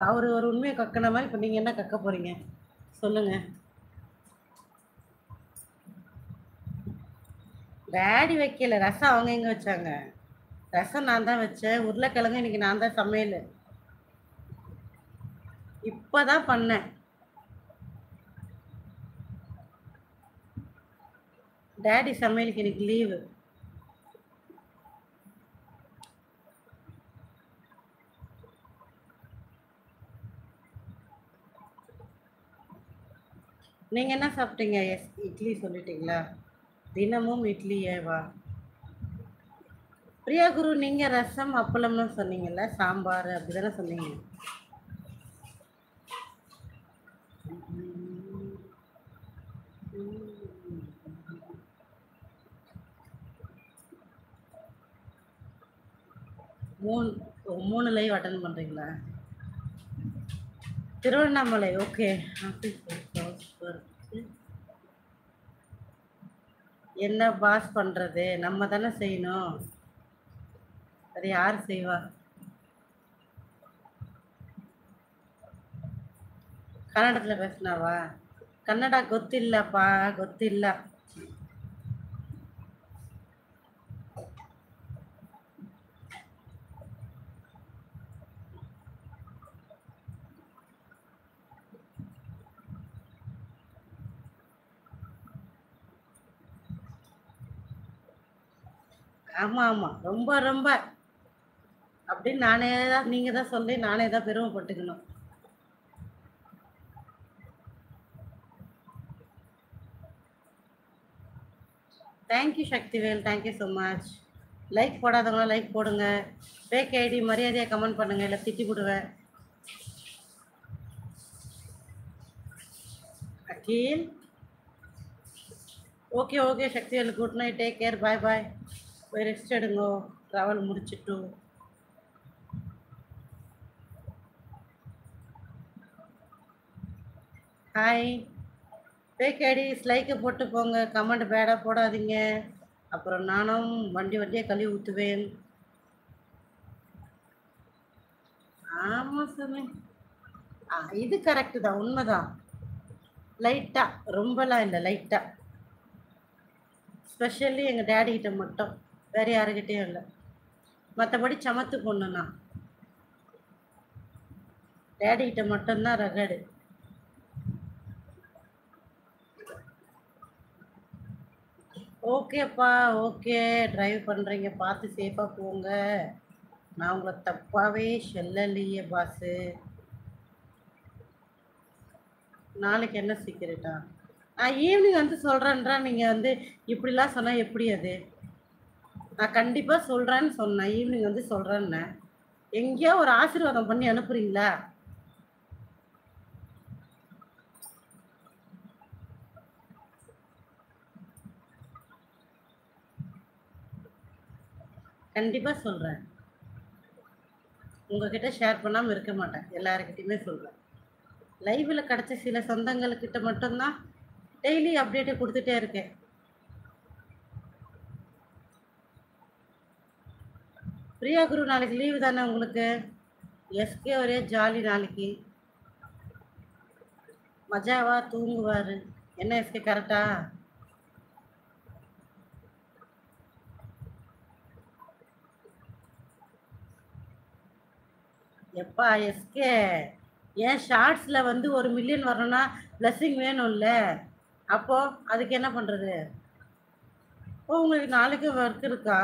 அவரு ஒரு உண்மைய கக்குன மாரி இப்ப நீங்க என்ன கக்க போறீங்க? சொல்லுங்க. டாடி வைக்கல. ரசம் அவங்க எங்க வச்சாங்க? ரசம் நான் தான் வச்சேன். உருளைக்கிழங்கு இன்னைக்கு நான் தான் சமையலு. இப்ப தான் பண்ணேன். டாடி சமையலுக்கு இன்னைக்கு லீவு. நீங்க என்ன சாப்பிட்டீங்க? இட்லி சொல்லிட்டீங்களா? தினமும் இட்லியேவா? பிரியா குரு நீங்க ரசம், அப்பளம்னு சொன்னீங்கல்ல? சாம்பார் அப்படிதானே சொன்னீங்க? ம். ம். 3 3 லைவ் அட்டெண்ட் பண்றீங்களா? திருவண்ணாமலை ஓகே. என்ன பாஸ் பண்றது? நம்ம தானே செய்யணும். அது யார் செய்வா? கன்னடத்துல பேசினாவா? கன்னடா ಗೊತ್ತಿಲ್ಲப்பா ಗೊತ್ತಿಲ್ಲ. ஆமா ஆமா ரொம்ப ரொம்ப அப்படின்னு நானே தான் நீங்க தான் சொல்லி நானே தான் பெருமைப்பட்டுக்கணும். Thank you Sakthivel, thank you so much. Like போடாதவங்களாம் லைக் போடுங்க. ஃபேக் ஐடி மரியாதையாக கமெண்ட் பண்ணுங்க, இல்லை திட்டி விடுவேன். Akhil okay okay Sakthivel, good night, take care, bye bye. போய் ரெஸ்ட் எடுங்கோ, ட்ராவல் முடிச்சிட்டு. ஹாய். ஃபேக் ஐடிஸ் லைக்கை போட்டு போங்க, கமெண்ட் பேடாக போடாதீங்க. அப்புறம் நானும் வண்டியை கழுவி ஊற்றுவேன். ஆமாம் சாமி. இது கரெக்டு தான், உண்மைதான். லைட்டாக, ரொம்பலாம் இல்லை, லைட்டாக. ஸ்பெஷலி எங்கள் டேடி கிட்ட மட்டும், வேறு யாருக்கிட்டேயும் இல்லை. மற்றபடி சமத்து பொண்ணுண்ணா, டேடி கிட்ட மட்டும்தான் ரகடு. ஓகேப்பா, ஓகே. டிரைவ் பண்ணுறீங்க, பார்த்து சேஃபாக போங்க. நான் உங்களை தப்பாகவே சொல்லலையே பாஸு. நாளைக்கு என்ன சீக்கிரட்டா? நான் ஈவினிங் வந்து சொல்கிறேன்றா, நீங்கள் வந்து இப்படிலாம் சொன்னால் எப்படி அது? நான் கண்டிப்பாக சொல்கிறேன்னு சொன்னேன், ஈவினிங் வந்து சொல்கிறேன்னேன். எங்கேயோ ஒரு ஆசீர்வாதம் பண்ணி அனுப்புறீங்களா? கண்டிப்பாக சொல்கிறேன். உங்ககிட்ட ஷேர் பண்ணாமல் இருக்க மாட்டேன், எல்லாருக்கிட்டையுமே சொல்கிறேன். லைவில் கிடச்ச சில சொந்தங்கள்கிட்ட மட்டும்தான் டெய்லி அப்டேட்டை கொடுத்துட்டே இருக்கேன். பிரியா குரு நாளைக்கு லீவு தானே உங்களுக்கு? எஸ்கே ஒரே ஜாலி நாளைக்கு, மஜாவா தூங்குவார். என்ன எஸ்கே கரெக்டா? எப்பா எஸ்கே, ஏன் ஷார்ட்ஸில் வந்து 1 மில்லியன் வரணும்னா பிளஸ்ஸிங் வேணும்ல? அப்போது அதுக்கு என்ன பண்ணுறது? ஓ, உங்களுக்கு நாளைக்கு ஒர்க் இருக்கா?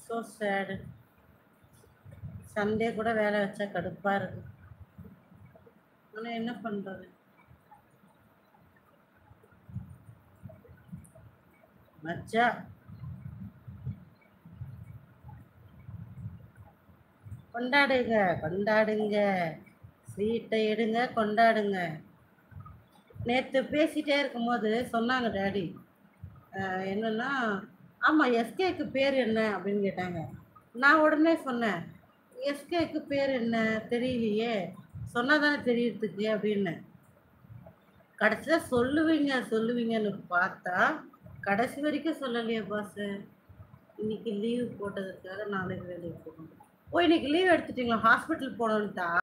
ஸோ சேடு. சண்டே கூட வேலை வச்சா கடுப்பாக இருக்கு. ஆனால் என்ன பண்ணுறது? மச்சா கொண்டாடுங்க, கொண்டாடுங்க, ஸ்வீட்டை எடுங்க, கொண்டாடுங்க. நேற்று பேசிகிட்டே இருக்கும்போது சொன்னாங்க டாடி, என்னன்னா, ஆமாம் எஸ்கேக்கு பேர் என்ன அப்படின்னு கேட்டாங்க. நான் உடனே சொன்னேன், எஸ்கேக்கு பேர் என்ன தெரியலையே, சொன்னால் தானே தெரியறதுக்கு அப்படின்னு. கடைசியில் சொல்லுவீங்க சொல்லுவீங்கன்னு பார்த்தா கடைசி வரைக்கும் சொல்லலையே பாஸ். இன்னைக்கு லீவ் போட்டதுக்காக நாளைக்கு வேலைக்கு போகணும். ஓ! இன்னைக்கு லீவ் எடுத்துட்டீங்களா? ஹாஸ்பிட்டல் போணுன்ட்டா?